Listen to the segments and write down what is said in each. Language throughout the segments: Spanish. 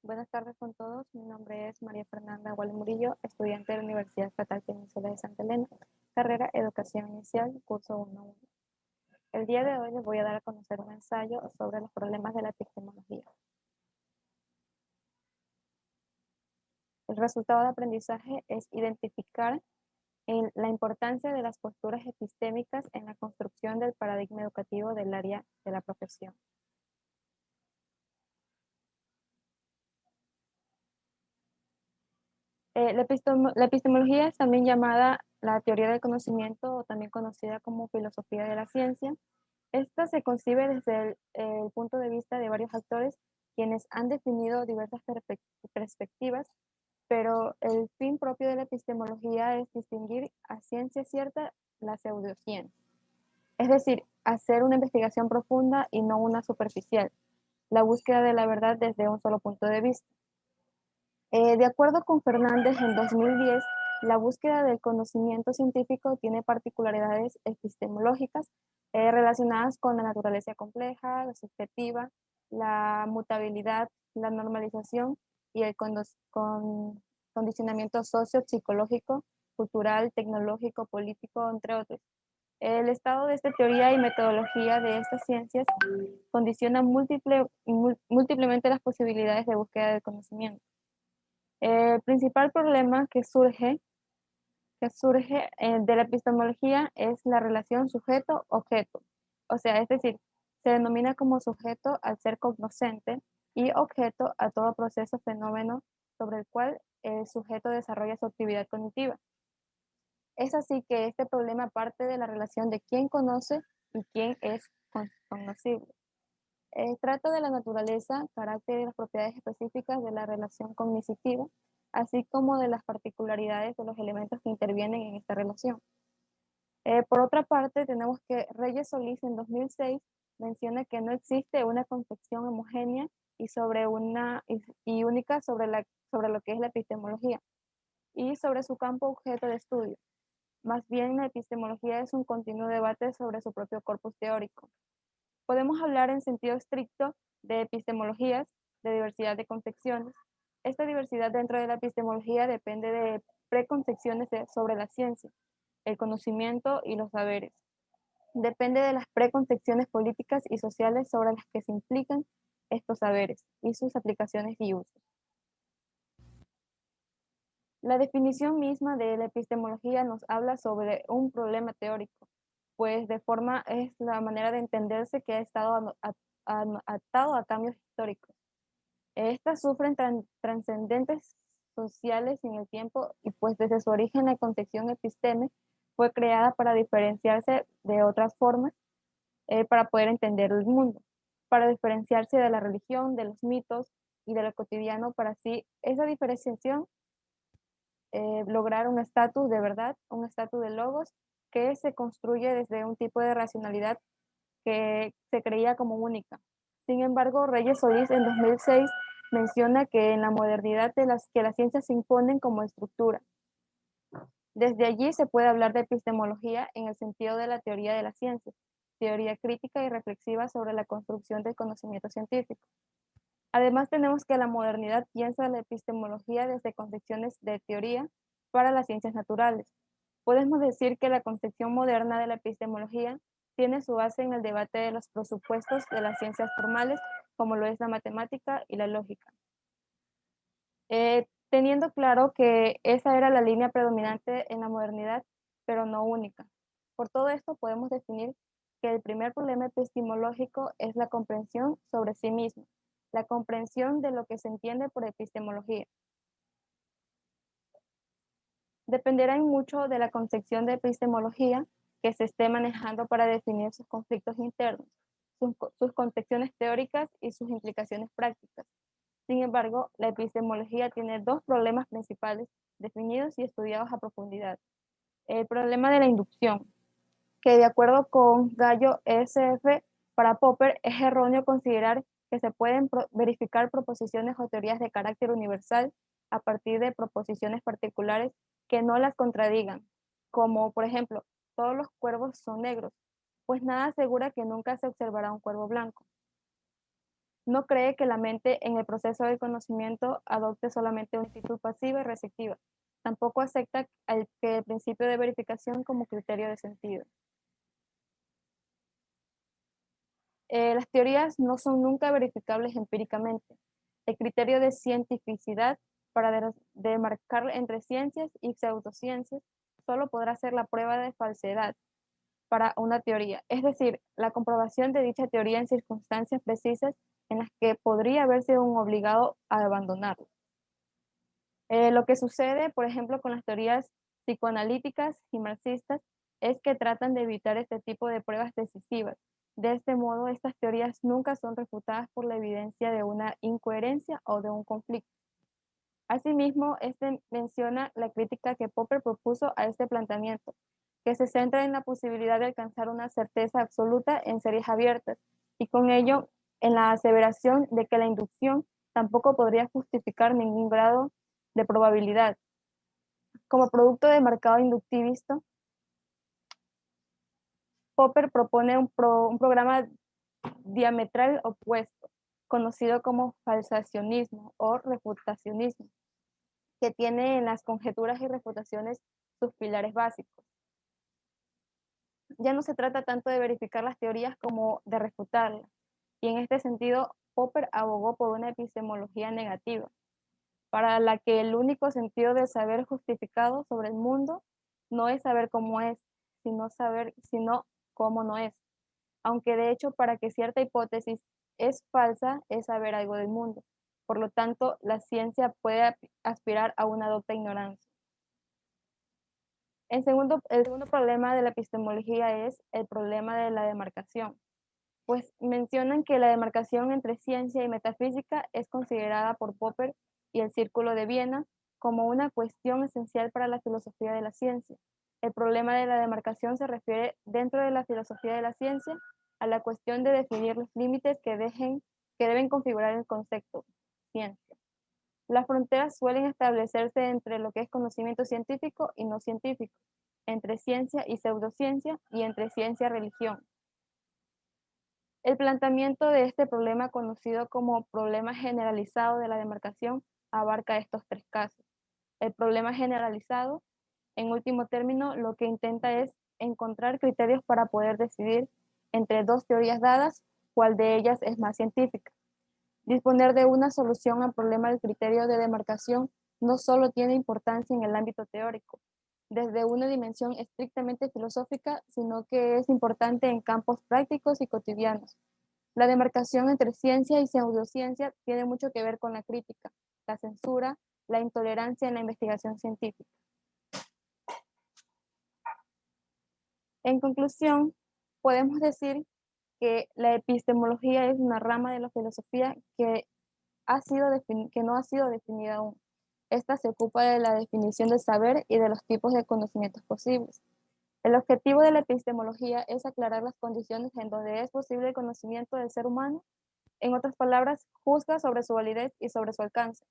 Buenas tardes con todos. Mi nombre es María Fernanda Gual Murillo, estudiante de la Universidad Estatal Península de Santa Elena, carrera Educación Inicial, curso 1.1. El día de hoy les voy a dar a conocer un ensayo sobre los problemas de la epistemología. El resultado de aprendizaje es identificar la importancia de las posturas epistémicas en la construcción del paradigma educativo del área de la profesión. La epistemología es también llamada la teoría del conocimiento o también conocida como filosofía de la ciencia. Esta se concibe desde el punto de vista de varios actores quienes han definido diversas perspectivas, pero el fin propio de la epistemología es distinguir a ciencia cierta la pseudociencia, es decir, hacer una investigación profunda y no una superficial, la búsqueda de la verdad desde un solo punto de vista. De acuerdo con Fernández, en 2010, la búsqueda del conocimiento científico tiene particularidades epistemológicas relacionadas con la naturaleza compleja, la subjetiva, la mutabilidad, la normalización y el condicionamiento socio-psicológico, cultural, tecnológico, político, entre otros. El estado de esta teoría y metodología de estas ciencias condiciona múltiplemente las posibilidades de búsqueda del conocimiento. El principal problema que surge de la epistemología es la relación sujeto-objeto. O sea, es decir, se denomina como sujeto al ser cognoscente y objeto a todo proceso fenómeno sobre el cual el sujeto desarrolla su actividad cognitiva. Es así que este problema parte de la relación de quién conoce y quién es cognoscible. Trata de la naturaleza, carácter y las propiedades específicas de la relación cognitiva, así como de las particularidades de los elementos que intervienen en esta relación. Por otra parte, tenemos que Reyes Solís en 2006 menciona que no existe una concepción homogénea y única sobre lo que es la epistemología y sobre su campo objeto de estudio. Más bien, la epistemología es un continuo debate sobre su propio corpus teórico. Podemos hablar en sentido estricto de epistemologías, de diversidad de concepciones. Esta diversidad dentro de la epistemología depende de preconcepciones sobre la ciencia, el conocimiento y los saberes. Depende de las preconcepciones políticas y sociales sobre las que se implican estos saberes y sus aplicaciones y usos. La definición misma de la epistemología nos habla sobre un problema teórico, pues de forma es la manera de entenderse que ha estado atado a cambios históricos. Estas sufren trascendentes sociales en el tiempo y pues desde su origen la concepción episteme fue creada para diferenciarse de otras formas para poder entender el mundo, para diferenciarse de la religión, de los mitos y de lo cotidiano, para así esa diferenciación lograr un estatus de verdad, un estatus de logos que se construye desde un tipo de racionalidad que se creía como única. Sin embargo, Reyes Solís en 2006 menciona que en la modernidad que las ciencias se imponen como estructura. Desde allí se puede hablar de epistemología en el sentido de la teoría de la ciencia, teoría crítica y reflexiva sobre la construcción del conocimiento científico. Además, tenemos que la modernidad piensa la epistemología desde concepciones de teoría para las ciencias naturales. Podemos decir que la concepción moderna de la epistemología tiene su base en el debate de los presupuestos de las ciencias formales, como lo es la matemática y la lógica. Teniendo claro que esa era la línea predominante en la modernidad, pero no única. Por todo esto podemos definir que el primer problema epistemológico es la comprensión sobre sí mismo, la comprensión de lo que se entiende por epistemología. Dependerá en mucho de la concepción de epistemología que se esté manejando para definir sus conflictos internos, sus concepciones teóricas y sus implicaciones prácticas. Sin embargo, la epistemología tiene dos problemas principales definidos y estudiados a profundidad. El problema de la inducción, que de acuerdo con Gallo SF, para Popper es erróneo considerar que se pueden verificar proposiciones o teorías de carácter universal a partir de proposiciones particulares que no las contradigan, como por ejemplo, todos los cuervos son negros, pues nada asegura que nunca se observará un cuervo blanco. No cree que la mente en el proceso del conocimiento adopte solamente una actitud pasiva y receptiva. Tampoco acepta que el principio de verificación como criterio de sentido. Las teorías no son nunca verificables empíricamente. El criterio de cientificidad para demarcar entre ciencias y pseudociencias solo podrá ser la prueba de falsedad para una teoría, es decir, la comprobación de dicha teoría en circunstancias precisas en las que podría haber sido un obligado a abandonarla. Lo que sucede, por ejemplo, con las teorías psicoanalíticas y marxistas es que tratan de evitar este tipo de pruebas decisivas. De este modo, estas teorías nunca son refutadas por la evidencia de una incoherencia o de un conflicto. Asimismo, este menciona la crítica que Popper propuso a este planteamiento, que se centra en la posibilidad de alcanzar una certeza absoluta en series abiertas, y con ello en la aseveración de que la inducción tampoco podría justificar ningún grado de probabilidad. Como producto de marcado inductivista, Popper propone un programa diametral opuesto, conocido como falsacionismo o refutacionismo, que tiene en las conjeturas y refutaciones sus pilares básicos. Ya no se trata tanto de verificar las teorías como de refutarlas, y en este sentido, Popper abogó por una epistemología negativa, para la que el único sentido del saber justificado sobre el mundo no es saber cómo es, sino cómo no es. Aunque de hecho para que cierta hipótesis es falsa es saber algo del mundo. Por lo tanto, la ciencia puede aspirar a una docta ignorancia. El segundo problema de la epistemología es el problema de la demarcación, pues mencionan que la demarcación entre ciencia y metafísica es considerada por Popper y el Círculo de Viena como una cuestión esencial para la filosofía de la ciencia. El problema de la demarcación se refiere dentro de la filosofía de la ciencia a la cuestión de definir los límites que deben configurar el concepto ciencia. Las fronteras suelen establecerse entre lo que es conocimiento científico y no científico, entre ciencia y pseudociencia y entre ciencia y religión. El planteamiento de este problema, conocido como problema generalizado de la demarcación, abarca estos tres casos. El problema generalizado, en último término, lo que intenta es encontrar criterios para poder decidir entre dos teorías dadas, cuál de ellas es más científica. Disponer de una solución al problema del criterio de demarcación no solo tiene importancia en el ámbito teórico, desde una dimensión estrictamente filosófica, sino que es importante en campos prácticos y cotidianos. La demarcación entre ciencia y pseudociencia tiene mucho que ver con la crítica, la censura, la intolerancia en la investigación científica. En conclusión, podemos decir que la epistemología es una rama de la filosofía que no ha sido definida aún. Esta se ocupa de la definición del saber y de los tipos de conocimientos posibles. El objetivo de la epistemología es aclarar las condiciones en donde es posible el conocimiento del ser humano. En otras palabras, juzga sobre su validez y sobre su alcance.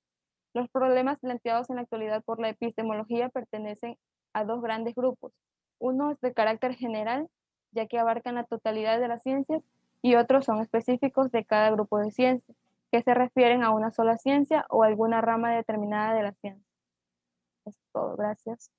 Los problemas planteados en la actualidad por la epistemología pertenecen a dos grandes grupos. Uno es de carácter general, ya que abarcan la totalidad de las ciencias, y otros son específicos de cada grupo de ciencias, que se refieren a una sola ciencia o alguna rama determinada de la ciencia. Es todo, gracias.